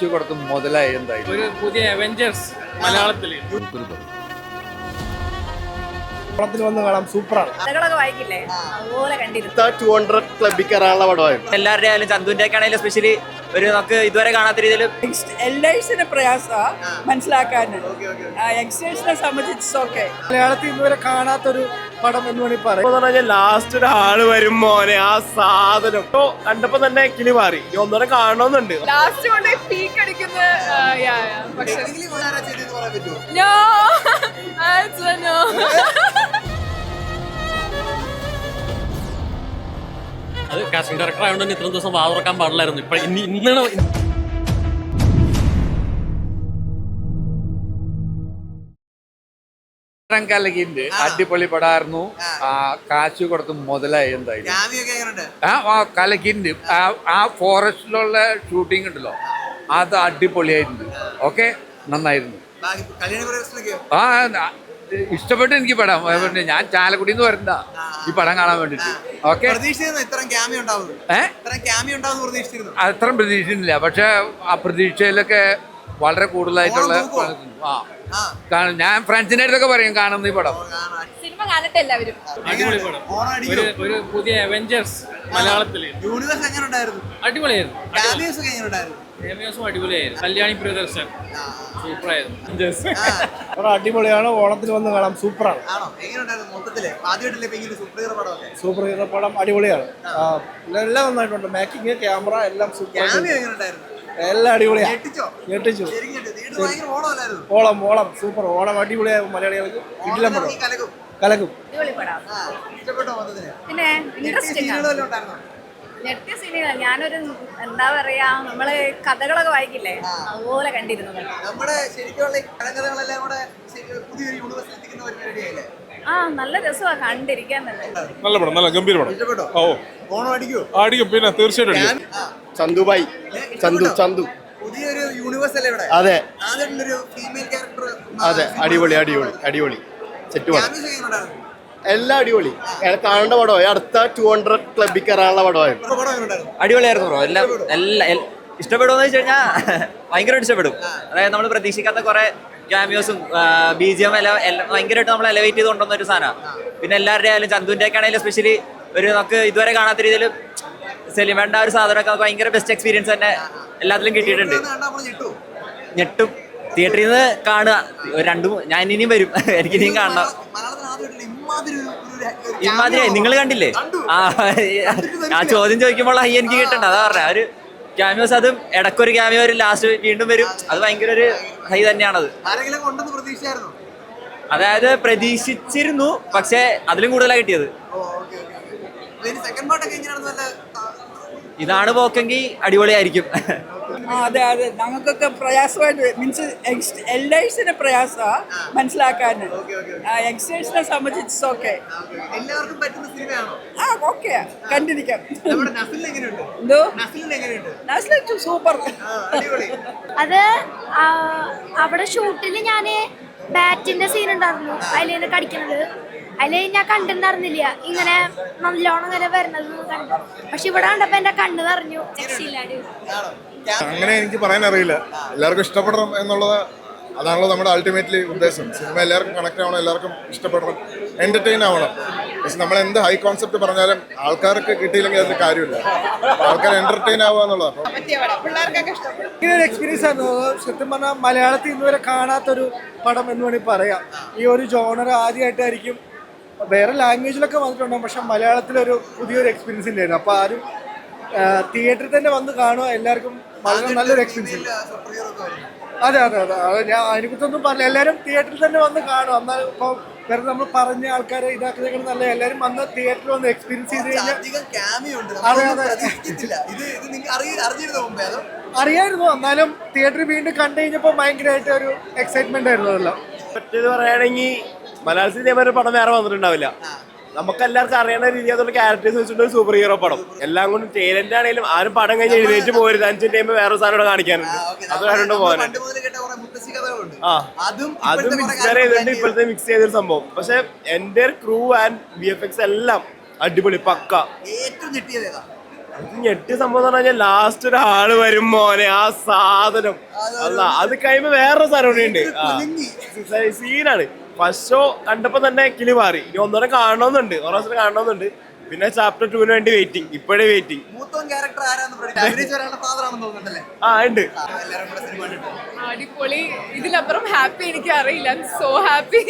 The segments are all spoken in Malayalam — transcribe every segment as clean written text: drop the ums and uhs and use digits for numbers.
കൊടുത്ത് മുതലായി എന്തായി ഒരു പുതിയ അവഞ്ചേഴ്സ് മലയാളത്തില് വന്ന് കാണാം. സൂപ്പറാണ്. കഥകളൊക്കെ വായിക്കില്ലേ അതുപോലെ കണ്ടിരുന്നു. 200 ക്ലബിൽ കയറാനുള്ള പടമായിരുന്നു. എല്ലാവരുടെ ആയാലും ചന്തുവിന്റെ ഒക്കെ ആണെങ്കിലും സ്പെഷ്യലി ഒരു നമുക്ക് ഇതുവരെ കാണാത്ത രീതിയിൽ എൽഡേഴ്സിന് പ്രയാസ മനസ്സിലാക്കാൻ യങ്സ്റ്റേഴ്സിനെ സംബന്ധിച്ച് ഓക്കെ. മലയാളത്തിൽ ഇതുവരെ കാണാത്തൊരു പടം എന്ന് വേണമെങ്കിൽ പറയാം. ലാസ്റ്റ് ഒരാള് വരും മോനെ, ആ സാധനം കണ്ടപ്പോ തന്നെ കിളി മാറി. ഒന്നുകൂടെ കാണണമെന്നുണ്ട്. ലാസ്റ്റ് കൊണ്ട് പീക്ക് അടിക്കുന്ന അത് കാസ്റ്റിംഗ് ഡയറക്ടർ ആയതുകൊണ്ട് തന്നെ ഇത്രയും ദിവസം വാതുറക്കാൻ പാടില്ലായിരുന്നു. ഇപ്പൊ ഇന്നാണ് കലകിന്റെ അടിപൊളി പടായിരുന്നു. കാശ് കൊടുത്ത് മുതലായി എന്തായാലും കലകിന്റെ ആ ഫോറസ്റ്റിലുള്ള ഷൂട്ടിംഗ് ഉണ്ടല്ലോ, അത് അടിപൊളിയായിരുന്നു. ഓക്കെ, നന്നായിരുന്നു. ഇഷ്ടപ്പെട്ട് എനിക്ക് പടം. ഞാൻ ചാലക്കുടിന്ന് വരണ്ട ഈ പടം കാണാൻ വേണ്ടിട്ട്. ഓക്കെ, അത്രയും പ്രതീക്ഷിച്ചില്ല, പക്ഷെ ആ പ്രതീക്ഷയിലൊക്കെ വളരെ കൂടുതലായിട്ടുള്ള ഞാൻ ഫ്രണ്ട്സിന്റെ അടുത്തൊക്കെ പറയും കാണുന്ന ഈ പടം. സിനിമ കാണട്ടെ എല്ലാവരും. അടിപൊളി പടം. ഒരു പുതിയ അവഞ്ചേഴ്സ് മലയാളത്തില് അടിപൊളിയായിരുന്നു. അടിപൊളിയായിരുന്നു. കല്യാണി പ്രിയദർശൻ സൂപ്പറായിരുന്നു. അടിപൊളിയാണ്. ഓണത്തിന് വന്ന് കാണാം. സൂപ്പറാണ്. സൂപ്പർ ഹീറോ പടം അടിപൊളിയാണ്. എല്ലാം നന്നായിട്ടുണ്ട്. മേക്കിംഗ്, ക്യാമറ എല്ലാം സൂപ്പർ. എല്ലാം അടിപൊളിയാണ്. ഞെട്ടിച്ചു. ഓളം സൂപ്പർ. ഓണം അടിപൊളിയാകും. മലയാളികൾക്ക് കിടിലം പടം. കലക്കും. പിന്നെ ഞെട്ടിയ സീനുകൾ. ഞാനൊരു എന്താ പറയാ, നമ്മള് കഥകളൊക്കെ വായിക്കില്ലേ അതുപോലെ കണ്ടിരുന്നു. നല്ല രസമാണ് കണ്ടിരിക്കാൻ തന്നെ. നല്ല പടം, നല്ല ഗംഭീര പടം. അടിക്കും, പിന്നെ തീർച്ചയായിട്ടും. ചന്തുബായി, ചന്തു പുതിയൊരു യൂണിവേഴ്സ് അല്ലേ ഇവിടെ? അതെ അതെ, അടിപൊളി സെറ്റ് പടം. എല്ലാം അടിപൊളി. കാണേണ്ട പടമായി. അടുത്ത 200 ക്ലബിൽ കയറാനുള്ള പടമായിരുന്നു. അടിപൊളിയായിരുന്നു ബ്രോ. എല്ലാം ഇഷ്ടപ്പെടുമെന്ന് വെച്ച് കഴിഞ്ഞാൽ ഭയങ്കരമായിട്ട് ഇഷ്ടപ്പെടും. അതായത് നമ്മൾ പ്രതീക്ഷിക്കാത്ത കുറെ ക്യാമിയോസും BGM എല്ലാം ഭയങ്കരമായിട്ട് നമ്മൾ എലവേറ്റ് ചെയ്ത് കൊണ്ടുവന്ന ഒരു സാധനമാണ്. പിന്നെ എല്ലാവരുടെ ആയാലും ചന്തുവിന്റെ ഒക്കെ ആണെങ്കിലും സ്പെഷ്യലി ഒരു നമുക്ക് ഇതുവരെ കാണാത്ത രീതിയിൽ സെലിമേണ്ട ഒരു സാധനമൊക്കെ ഭയങ്കര ബെസ്റ്റ് എക്സ്പീരിയൻസ് തന്നെ എല്ലാത്തിലും കിട്ടിയിട്ടുണ്ട്. ഞെട്ടും. തിയേറ്ററിൽ നിന്ന് കാണുക. ഞാൻ ഇനിയും വരും. എനിക്ക് ഇനിയും കാണണം. ഇമാതിരി നിങ്ങൾ കണ്ടില്ലേ? ആ ചോദ്യം ചോദിക്കുമ്പോൾ ഹൈ എനിക്ക് കിട്ടണ്ട. അതാ പറഞ്ഞ ഒരു ക്യാമിയോസ്, അതും ഇടയ്ക്കൊരു ക്യാമിയോ വരും, ലാസ്റ്റ് വീണ്ടും വരും. അത് ഭയങ്കര ഒരു ഹൈ തന്നെയാണത്. അതായത് പ്രതീക്ഷിച്ചിരുന്നു, പക്ഷെ അതിലും കൂടുതലാണ് കിട്ടിയത്. ഇതാണ് പോക്കെങ്കിൽ അടിപൊളിയായിരിക്കും. അതെ നമുക്കൊക്കെ പ്രയാസമായിട്ട് മീൻസ് എൽഡേഴ്സിന് പ്രയാസ മനസ്സിലാക്കാൻ യങ്സ്റ്റേഴ്സിനെ സംബന്ധിച്ച് ഓക്കെ. ഓക്കെ കണ്ടിരിക്കാം. എന്തോ സൂപ്പർ. അത് അവിടെ ഷൂട്ടില് ഞാന് ബാറ്റിന്റെ സീൻ ഉണ്ടായിരുന്നു. അതിൽ കടിക്കണത് ഞാൻ കണ്ടിട്ടുണ്ടായിരുന്നില്ല. ഇങ്ങനെ നല്ലോണം ഇങ്ങനെ വരുന്നത് കണ്ടു. പക്ഷെ ഇവിടെ കണ്ടപ്പോ എന്റെ കണ്ണ് നിറഞ്ഞു. അങ്ങനെ എനിക്ക് പറയാൻ അറിയില്ല. എല്ലാവർക്കും ഇഷ്ടപ്പെടണം എന്നുള്ളത് അതാണല്ലോ നമ്മുടെ അൾട്ടിമേറ്റ്ലി ഉദ്ദേശം. സിനിമ എല്ലാവർക്കും കണക്ട് ആവണം, എല്ലാവർക്കും ഇഷ്ടപ്പെടണം, എന്റർടൈൻ ആവണം. പക്ഷെ നമ്മൾ എന്ത് ഹൈ കോൺസെപ്റ്റ് പറഞ്ഞാലും ആൾക്കാർക്ക് കിട്ടിയില്ലെങ്കിൽ അതിന് കാര്യമില്ല. ആൾക്കാർ എന്റർടൈൻ ആവുക എന്നുള്ളതാണ്. ഇങ്ങനെ ഒരു എക്സ്പീരിയൻസ് ആയിരുന്നു. സത്യം പറഞ്ഞാൽ മലയാളത്തിൽ ഇതുവരെ കാണാത്തൊരു പടം എന്ന് വേണമെങ്കിൽ പറയാം. ഈ ഒരു ജോണർ ആദ്യമായിട്ടായിരിക്കും. വേറെ ലാംഗ്വേജിലൊക്കെ വന്നിട്ടുണ്ടാകും, പക്ഷെ മലയാളത്തിലൊരു പുതിയൊരു എക്സ്പീരിയൻസ് ഉണ്ടായിരുന്നു. അപ്പോൾ ആരും തിയേറ്ററിൽ തന്നെ വന്ന് കാണുക. എല്ലാവർക്കും വളരെ നല്ലൊരു എക്സ്പീരിയൻസ്. അതെ ഞാൻ അതിനെക്കുറിച്ചൊന്നും പറഞ്ഞില്ല. എല്ലാവരും തിയേറ്ററിൽ തന്നെ വന്ന് കാണും. എന്നാൽ ഇപ്പോൾ വേറെ നമ്മൾ പറഞ്ഞ ആൾക്കാരെ ഇതാക്കുന്നതിന് നല്ല എല്ലാവരും വന്ന് തിയേറ്ററിൽ വന്ന് എക്സ്പീരിയൻസ് ചെയ്ത് കഴിഞ്ഞാൽ. അറിയായിരുന്നു. എന്നാലും തിയേറ്ററിൽ വീണ്ടും കണ്ടു കഴിഞ്ഞപ്പോൾ ഭയങ്കരമായിട്ട് ഒരു എക്സൈറ്റ്മെന്റ് ആയിരുന്നു. അതെല്ലാം മറ്റേത് പറയുകയാണെങ്കിൽ മലയാളത്തിൽ ഇതേപോലെ പടം വേറെ വന്നിട്ടുണ്ടാവില്ല. നമുക്കെല്ലാവർക്കും അറിയുന്ന രീതി അതുകൊണ്ട് ക്യാരക്ടേഴ്സ് വെച്ചിട്ട് ഒരു സൂപ്പർ ഹീറോ പടം. എല്ലാം കൊണ്ടും ടേലന്റ് ആണെങ്കിലും ആരും പടം കഴിഞ്ഞ് എഴുന്നേറ്റ് പോരുത്. 5 ടൈം വേറെ സാധനം കാണിക്കാനുണ്ട്. അത് കണ്ടു പോകാൻ അതും മിക്സ് ചെയ്തിട്ട് ഇപ്പോഴത്തെ മിക്സ് ചെയ്തൊരു സംഭവം. പക്ഷെ എന്റെ ക്രൂ ആൻഡ് VFX എല്ലാം അടിപൊളി, പക്ക. ഞെട്ടിയ സംഭവം എന്ന് പറഞ്ഞാൽ ലാസ്റ്റ് ഒരാള് വരും മോനെ ആ സാധനം അല്ല അത് കഴിയുമ്പോ വേറൊരു സാധനം കൂടി ഉണ്ട് സീനാണ്. ഫസ്റ്റ് ഷോ കണ്ടപ്പോ തന്നെ കിളി മാറി. ഇനി ഒന്നോടെ കാണണമെന്നുണ്ട്, ഓരോ ദിവസം കാണണമെന്നുണ്ട്. പിന്നെ ചാപ്റ്റർ 2 വേണ്ടി വെയിറ്റിംഗ്, ഇപ്പോഴേ വെയിറ്റിംഗ്. ഉണ്ട്. അടിപൊളി, ഇതിലപ്പുറം ഹാപ്പി എനിക്ക് അറിയില്ല. So happy.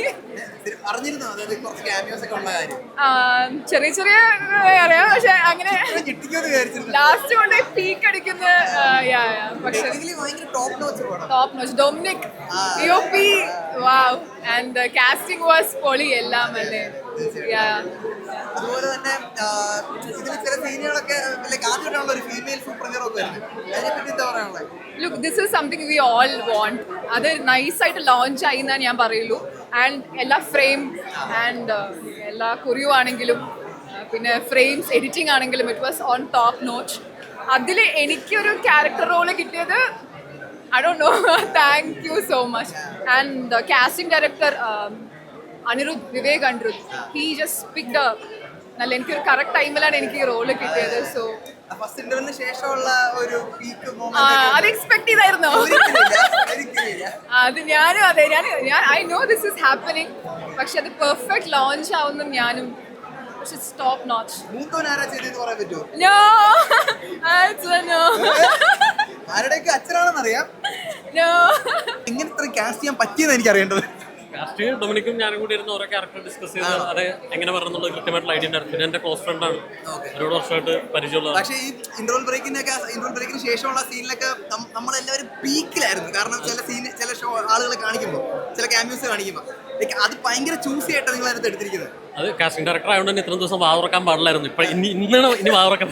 ചെറിയ ചെറിയ അറിയാം, പക്ഷെ അങ്ങനെ ലാസ്റ്റ് കൊണ്ട് പീക്ക് അടിക്കുന്ന top notch Dominic EOP wow and casting was പൊളി എല്ലാം അല്ലേ. അതുപോലെ തന്നെ ഇതിൽ ചില സീനുകളൊക്കെ ആദ്യമായിട്ടുള്ള ഒരു ഫീമെയിൽ സൂപ്പർ ഹീറോ ഒക്കെ വരുന്നത്, അതിനെപ്പറ്റി എന്താ പറയാനുള്ളത്? Look, this is something we all want. അത് നൈസായിട്ട് ലോഞ്ച് ആയി എന്നാണ് ഞാൻ പറയുള്ളൂ. ആൻഡ് എല്ലാ ഫ്രെയിം ആൻഡ് എല്ലാ കുറിയും ആണെങ്കിലും പിന്നെ ഫ്രെയിംസ് എഡിറ്റിംഗ് ആണെങ്കിലും it was on top notch. അതിൽ എനിക്കൊരു ക്യാരക്ടർ റോള് കിട്ടിയത് I don't know. Thank you so much. And the casting director Vivek Anirudh, he just picked up. നല്ല എനിക്കൊരു കറക്റ്റ് ടൈമിലാണ് എനിക്ക് ഈ റോള് കിട്ടിയത്. സോ ഫസ്റ്റ് ഇന്റർവ്യൂവിന് ശേഷമുള്ള ഒരു പീക്ക് അത് എക്സ്പെക്ട് ചെയ്തായിരുന്നോ? അത് ഞാനും അതെ, ഞാൻ I know this is happening, പക്ഷെ അത് പെർഫെക്റ്റ് ലോഞ്ച് ആവുന്ന ഞാനും. Top notch. No, ആരുടെയൊക്കെ അച്ഛനാണെന്നറിയാം. എങ്ങനെ കാസ്റ്റ് ചെയ്യാൻ പറ്റിയെന്ന് എനിക്ക് അറിയേണ്ടത്. കാസ്റ്റ് ഡൊമിനിക്കും ഞാനും കൂടി ഇരുന്ന് ഓരോ ക്യാരക്ടർ ഡിസ്കസ് ചെയ്ത് അത് എങ്ങനെ പറഞ്ഞുള്ളത് കൃത്യമായിട്ടുള്ള ഐഡിയ ഉണ്ടായിരുന്നു. പിന്നെ എന്റെ ക്ലോസ് ഫ്രണ്ടാണ്, ഒരുപാട് വർഷമായിട്ട് പരിചയമുള്ളത്. പക്ഷേ ഈ ഇന്റർവൽ ബ്രേക്കിന് ശേഷമുള്ള സീനിലൊക്കെ നമ്മളെല്ലാവരും പീക്കിലായിരുന്നു. കാരണം ചില ഷോ ആളുകൾ കാണിക്കുമ്പോൾ, ചില ക്യാമിയോസ് കാണിക്കുമ്പോൾ അത് ഭയങ്കര ചൂസി ആയിട്ടാണ് നിങ്ങൾ അതിനകത്ത് എടുത്തിരിക്കുന്നത്. അത് കാസ്റ്റിംഗ് ഡയറക്ടർ ആയതുകൊണ്ട് തന്നെ ഇത്രയും ദിവസം വാതുറക്കാൻ പാടില്ലായിരുന്നു. ഇപ്പൊ ഇന്നാണ് ഇനി വാതുറക്കാൻ.